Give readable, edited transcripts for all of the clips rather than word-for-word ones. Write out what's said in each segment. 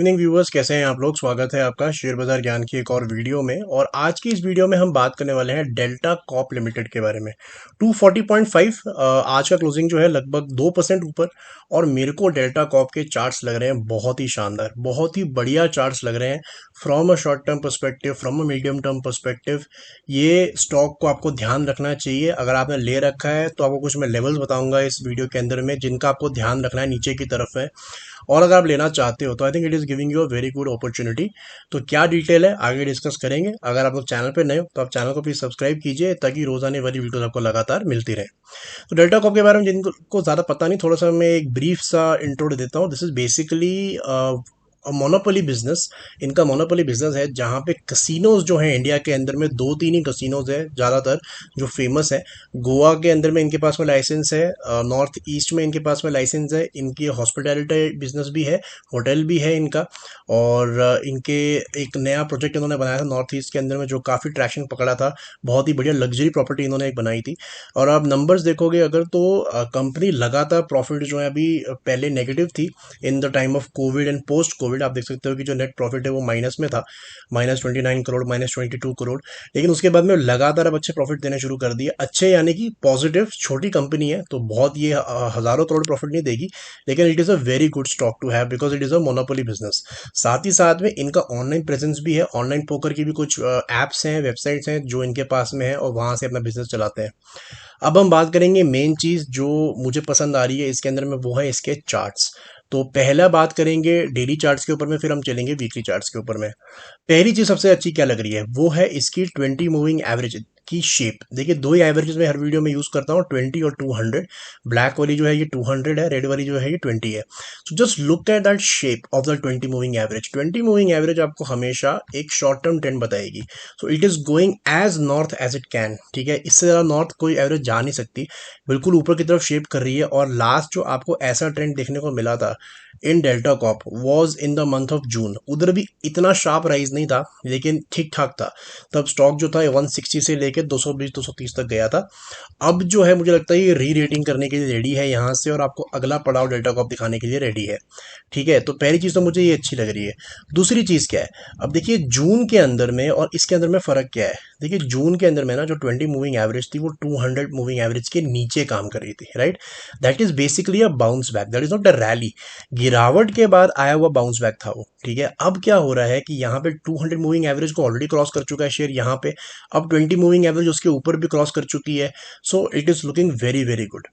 Evening viewers, कैसे हैं आप लोग। स्वागत है आपका शेयर बाजार ज्ञान की एक और वीडियो में। और आज की इस वीडियो में हम बात करने वाले हैं डेल्टा कॉप लिमिटेड के बारे में। 240.5 आज का क्लोजिंग जो है लगभग 2% ऊपर। और मेरे को डेल्टा कॉप के चार्ट्स लग रहे हैं बहुत ही शानदार, बहुत ही बढ़िया चार्ट्स लग रहे हैं from a short term perspective, from a medium term perspective. ये स्टॉक को आपको ध्यान रखना चाहिए। अगर आपने ले रखा है तो आपको कुछ मैं लेवल्स बताऊंगा इस वीडियो के अंदर में, जिनका आपको ध्यान रखना है, नीचे की तरफ है। और अगर आप लेना चाहते हो तो I think it is giving you a very good opportunity. तो क्या डिटेल है आगे डिस्कस करेंगे। अगर आप लोग चैनल पे नए हो तो आप चैनल को प्लीज सब्सक्राइब कीजिए, ताकि रोजाने वाली वीडियोस आपको लगातार मिलती रहे। तो डेल्टा कॉप के बारे में जिनको ज़्यादा पता नहीं, थोड़ा सा मैं एक ब्रीफ सा इंट्रो दे देता हूँ। This is basically monopoly business. इनका मोनोपोली बिजनेस है जहाँ पे कसिनोज जो हैं इंडिया के अंदर में, दो तीन ही कसिनोज है ज़्यादातर जो फेमस है। गोवा के अंदर में इनके पास में लाइसेंस है, नॉर्थ ईस्ट में इनके पास में लाइसेंस है। इनकी हॉस्पिटैलिटी बिजनेस भी है, होटल भी है इनका। और इनके एक नया प्रोजेक्ट इन्होंने बनाया था नॉर्थ ईस्ट के अंदर में, जो काफ़ी ट्रैक्शन पकड़ा था। बहुत ही बढ़िया लग्जरी प्रॉपर्टी इन्होंने एक बनाई थी। और आप नंबर्स देखोगे अगर, तो कंपनी लगातार प्रॉफिट जो है अभी, पहले नेगेटिव थी in the time of Covid and post Covid. आप देख सकते हो कि जो नेट प्रॉफिट है वो माइनस में था, -29 करोड़, -22 करोड़। लेकिन उसके बाद में लगातार अब अच्छे प्रॉफिट देने शुरू कर दिए। अच्छे यानी कि पॉजिटिव। छोटी कंपनी है तो बहुत ये हज़ारों करोड़ प्रॉफिट नहीं देगी, लेकिन it is a very good stock to have because it is a monopoly business. साथ ही साथ में इनका ऑनलाइन प्रेजेंस भी है। ऑनलाइन पोकर की भी कुछ ऐप्स हैं, वेबसाइट्स हैं जो इनके पास में है, और वहाँ से अपना बिजनेस चलाते हैं। अब हम बात करेंगे मेन चीज़ जो मुझे पसंद आ रही है इसके अंदर में, वो है इसके चार्ट्स। तो पहला बात करेंगे डेली चार्ट्स के ऊपर में, फिर हम चलेंगे वीकली चार्ट्स के ऊपर में। पहली चीज सबसे अच्छी क्या लग रही है वो है इसकी 20 मूविंग एवरेज की शेप। देखिए, दो ही एवरेजेस में हर वीडियो में यूज करता हूँ, 20 और 200। ब्लैक वाली जो है ये 200 है, रेड वाली जो है ये 20 है। So just look at that shape of the 20 moving average. 20 moving average आपको हमेशा एक शॉर्ट टर्म ट्रेंड बताएगी। So it is going as north as it can. ठीक है, इससे ज़्यादा नॉर्थ कोई एवरेज जा नहीं सकती। बिल्कुल ऊपर की तरफ शेप कर रही है। और लास्ट जो आपको ऐसा ट्रेंड देखने को मिला था in delta cop was in the month of June. उधर भी इतना शार्प राइज नहीं था, लेकिन ठीक ठाक था। तब स्टॉक जो था 160 से लेकर 220-230 तक गया था। अब जो है मुझे लगता है ये री रेटिंग करने के लिए रेडी है यहाँ से, और आपको अगला पड़ाव डेल्टा कॉप दिखाने के लिए रेडी है। ठीक है, तो पहली चीज़ तो मुझे ये अच्छी लग रही है। दूसरी चीज़ क्या है, अब देखिए जून के अंदर में और इसके अंदर में फ़र्क क्या है। देखिए जून के अंदर में ना जो 20 मूविंग एवरेज थी वो 200 मूविंग एवरेज के नीचे काम कर रही थी, right. That is basically a bounce back, that is not a rally. गिरावट के बाद आया हुआ बाउंस बैक था वो। ठीक है, अब क्या हो रहा है कि यहाँ पे 200 मूविंग एवरेज को ऑलरेडी क्रॉस कर चुका है शेयर यहाँ पे। अब 20 मूविंग एवरेज उसके ऊपर भी क्रॉस कर चुकी है। सो it is looking very very good.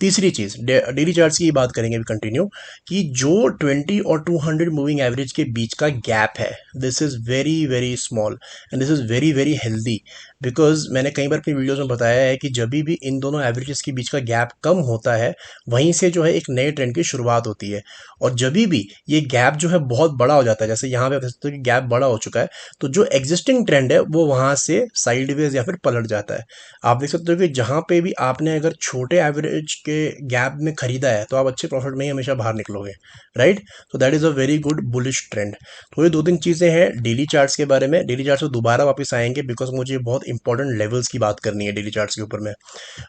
तीसरी चीज डेली चार्ट्स की बात करेंगे अभी कंटिन्यू, कि जो 20 और 200 मूविंग एवरेज के बीच का गैप है, this is very very small and this is very very healthy. Because मैंने कई बार अपनी वीडियोस में बताया है कि जब भी इन दोनों एवरेजेस के बीच का गैप कम होता है, वहीं से जो है एक नए ट्रेंड की शुरुआत होती है। और जब भी ये गैप जो है बहुत बड़ा हो जाता है, जैसे यहाँ पे आप देख सकते हो कि गैप बड़ा हो चुका है, तो जो एग्जिस्टिंग ट्रेंड है वो वहां से साइडवेज या फिर पलट जाता है। आप देख सकते हो कि जहां पे भी आपने अगर छोटे एवरेज के गैप में खरीदा है, तो आप अच्छे प्रॉफिट में ही हमेशा बाहर निकलोगे, राइट। तो that is a very good bullish trend. तो ये दो तीन चीजें हैं डेली चार्ट्स के बारे में। डेली चार्ट्स में दोबारा वापस आएंगे बिकॉज मुझे बहुत इंपॉर्टेंट लेवल्स की बात करनी है डेली चार्ट्स के ऊपर में।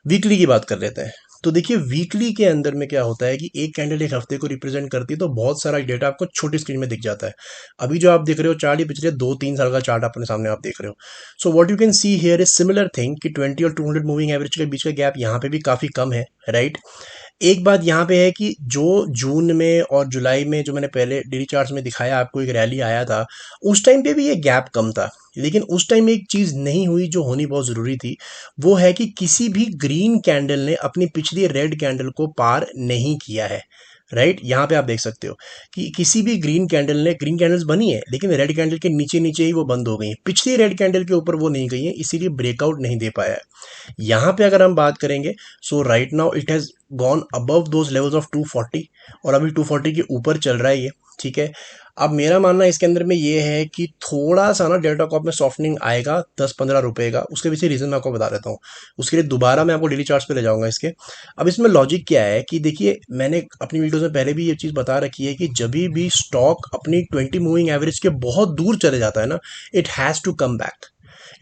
वीकली की बात कर लेते हैं। तो देखिए वीकली के अंदर में क्या होता है कि एक कैंडल एक हफ्ते को रिप्रेजेंट करती है, तो बहुत सारा डेटा आपको छोटी स्क्रीन में दिख जाता है। अभी जो आप देख रहे हो चार्ट, ये पिछले 2-3 साल का चार्ट अपने सामने आप देख रहे हो। So what you can see here is similar thing कि 20 और 200 मूविंग एवरेज के बीच का गैप यहाँ पे भी काफी कम है, राइट। एक बात यहाँ पे है कि जो जून में और जुलाई में जो मैंने पहले डेली चार्ट्स में दिखाया आपको, एक रैली आया था, उस टाइम पे भी ये गैप कम था। लेकिन उस टाइम एक चीज नहीं हुई जो होनी बहुत जरूरी थी, वो है कि किसी भी ग्रीन कैंडल ने अपनी पिछली रेड कैंडल को पार नहीं किया है, राइट। यहाँ पे आप देख सकते हो कि किसी भी ग्रीन कैंडल ने, ग्रीन कैंडल्स बनी है लेकिन रेड कैंडल के नीचे नीचे ही वो बंद हो गई हैं, पिछली रेड कैंडल के ऊपर वो नहीं गई हैं, इसीलिए ब्रेकआउट नहीं दे पाया है। यहाँ पे अगर हम बात करेंगे, so right now it has gone above those levels of 240, और अभी 240 के ऊपर चल रहा है ये। ठीक है, अब मेरा मानना इसके अंदर में ये है कि थोड़ा सा ना डेल्टा कॉप में सॉफ्टनिंग आएगा 10-15 रुपए का। उसके पीछे रीजन मैं आपको बता देता हूँ, उसके लिए दोबारा मैं आपको डेली चार्ट्स पे ले जाऊंगा इसके। अब इसमें लॉजिक क्या है कि देखिए, मैंने अपनी वीडियोस में पहले भी ये चीज़ बता रखी है कि जब भी स्टॉक अपनी 20 मूविंग एवरेज के बहुत दूर चले जाता है ना, it has to come back.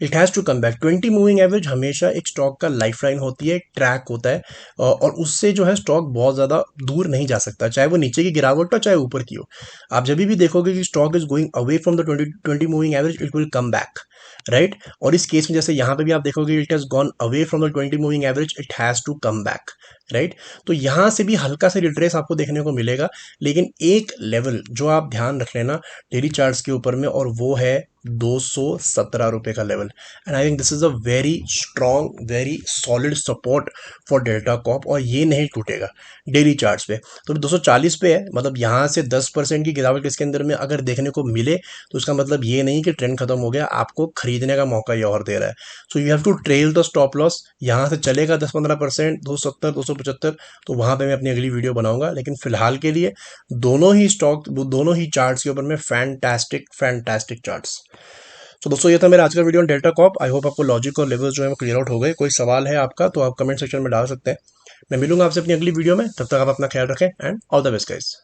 It has to come back. 20 moving average हमेशा एक स्टॉक का लाइफ लाइन होती है, एक ट्रैक होता है, और उससे जो है स्टॉक बहुत ज़्यादा दूर नहीं जा सकता, चाहे वो नीचे की गिरावट हो चाहे ऊपर की हो। आप जब भी देखोगे कि stock is going away from the 20 moving average, it will come back, right. और इस केस में जैसे यहाँ पे भी आप देखोगे it has gone away from the 20 moving average, it has to come back, right. तो यहाँ से भी हल्का सा रिट्रेस आपको देखने को मिलेगा, लेकिन एक लेवल जो आप ध्यान रख लेना डेली चार्ट्स के ऊपर में, और वो है 217 रुपए का level. And I think this is a very strong, very solid support for Delta Corp, और ये नहीं टूटेगा डेली चार्ट्स पे। तो 240 पे है, मतलब यहाँ से 10% की गिरावट इसके अंदर में अगर देखने को मिले तो इसका मतलब ये नहीं कि ट्रेंड खत्म हो गया, आपको खरीदने का मौका ये और दे रहा है। So you have to trail the stop loss. यहाँ से चलेगा 10-15%, 270, 275, तो वहाँ पे मैं अपनी अगली वीडियो बनाऊंगा। लेकिन फिलहाल के लिए दोनों ही स्टॉक, दोनों ही चार्ट्स के ऊपर में फैंटास्टिक फैंटास्टिक चार्ट्स। तो दोस्तों ये था मेरा आज का video on Delta Corp. I hope आपको लॉजिक और लेवल्स जो है वो क्लियर आउट हो गए। कोई सवाल है आपका तो आप कमेंट सेक्शन में डाल सकते हैं। मैं मिलूंगा आपसे अपनी अगली वीडियो में, तब तक आप अपना ख्याल रखें and all the best guys.